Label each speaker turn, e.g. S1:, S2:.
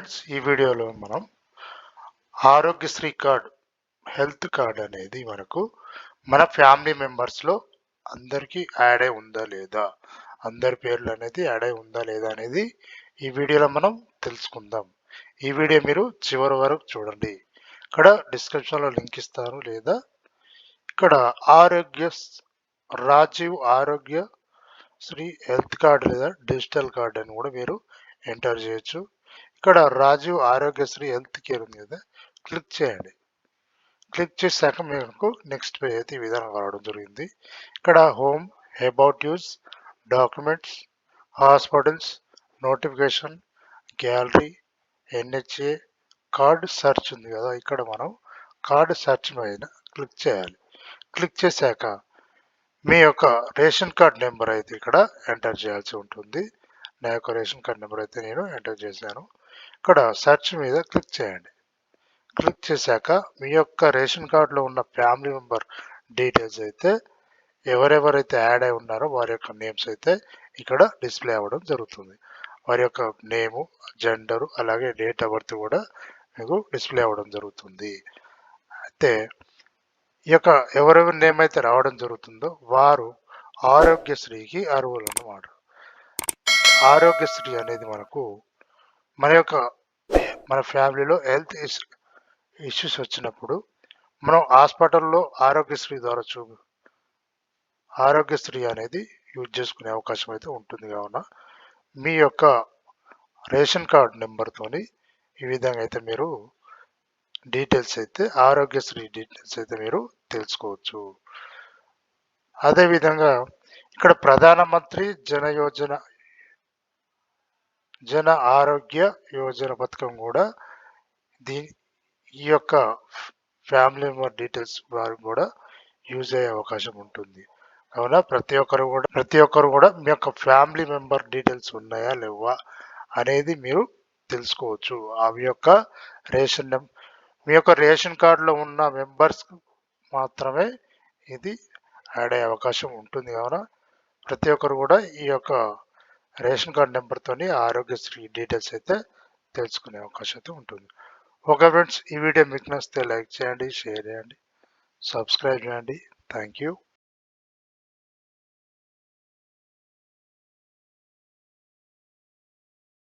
S1: Friends, ఈ వీడియోలో మనం ఆరోగ్యశ్రీ కార్డ్, హెల్త్ కార్డ్ అనేది మనకు మన ఫ్యామిలీ మెంబర్స్లో అందరికీ యాడ్ అయి ఉందా లేదా, అందరి పేర్లు అనేది యాడ్ అయి ఉందా లేదా అనేది ఈ వీడియోలో మనం తెలుసుకుందాం. ఈ వీడియో మీరు చివరి వరకు చూడండి. ఇక్కడ డిస్క్రిప్షన్లో లింక్ ఇస్తాను, లేదా ఇక్కడ రాజీవ్ ఆరోగ్య శ్రీ హెల్త్ కార్డ్ లేదా డిజిటల్ కార్డ్ అని కూడా మీరు ఎంటర్ చేయొచ్చు. ఇక్కడ రాజీవ్ ఆరోగ్యశ్రీ హెల్త్ కేర్ ఉంది కదా, క్లిక్ చేయండి. క్లిక్ చేశాక మీకు నెక్స్ట్ పేజ్ అయితే ఈ విధంగా రావడం జరిగింది. ఇక్కడ home, about use, documents, hospitals, notification, gallery, NHA, card search ఉంది కదా. ఇక్కడ మనం కార్డ్ సెర్చ్ పైన క్లిక్ చేయాలి. క్లిక్ చేశాక మీ యొక్క రేషన్ కార్డ్ నెంబర్ అయితే ఇక్కడ ఎంటర్ చేయాల్సి ఉంటుంది. నా యొక్క రేషన్ కార్డ్ నెంబర్ అయితే నేను ఎంటర్ చేశాను. ఇక్కడ సెర్చ్ మీద క్లిక్ చేయండి. క్లిక్ చేశాక మీ యొక్క రేషన్ కార్డులో ఉన్న ఫ్యామిలీ మెంబర్ డీటెయిల్స్ అయితే ఎవరెవరైతే యాడ్ అయి ఉన్నారో వారి యొక్క నేమ్స్ అయితే ఇక్కడ డిస్ప్లే అవ్వడం జరుగుతుంది. వారి యొక్క నేము, జెండరు, అలాగే డేట్ ఆఫ్ బర్త్ కూడా మీకు డిస్ప్లే అవ్వడం జరుగుతుంది. అయితే ఈ యొక్క ఎవరెవరి నేమ్ అయితే రావడం జరుగుతుందో వారు ఆరోగ్యశ్రీకి అర్హులు అన్నమాట. ఆరోగ్యశ్రీ అనేది మనకు మన ఫ్యామిలీలో హెల్త్ ఇష్యూస్ వచ్చినప్పుడు మనం హాస్పిటల్లో ఆరోగ్యశ్రీ అనేది యూజ్ చేసుకునే అవకాశం అయితే ఉంటుంది. కావున మీ యొక్క రేషన్ కార్డ్ నెంబర్తోని ఈ విధంగా అయితే మీరు ఆరోగ్యశ్రీ డీటెయిల్స్ అయితే మీరు తెలుసుకోవచ్చు. అదేవిధంగా ఇక్కడ ప్రధానమంత్రి జన ఆరోగ్య యోజన పథకం కూడా ఈ యొక్క ఫ్యామిలీ మెంబర్ డీటెయిల్స్ వారికి కూడా యూజ్ అయ్యే అవకాశం ఉంటుంది. కావున ప్రతి ఒక్కరు కూడా మీ యొక్క ఫ్యామిలీ మెంబర్ డీటెయిల్స్ ఉన్నాయా లేవా అనేది మీరు తెలుసుకోవచ్చు. అవి యొక్క మీ యొక్క రేషన్ కార్డులో ఉన్న మెంబర్స్ మాత్రమే ఇది యాడ్ అయ్యే అవకాశం ఉంటుంది. కావున ప్రతి ఒక్కరు కూడా ఈ యొక్క రేషన్ కార్డ్ నెంబర్తోని ఆరోగ్యశ్రీ డీటెయిల్స్ అయితే తెలుసుకునే అవకాశం అయితే ఉంటుంది. ఓకే ఫ్రెండ్స్, ఈ వీడియో మీకు నచ్చితే లైక్ చేయండి, షేర్ చేయండి, సబ్స్క్రైబ్ చేయండి. Thank you.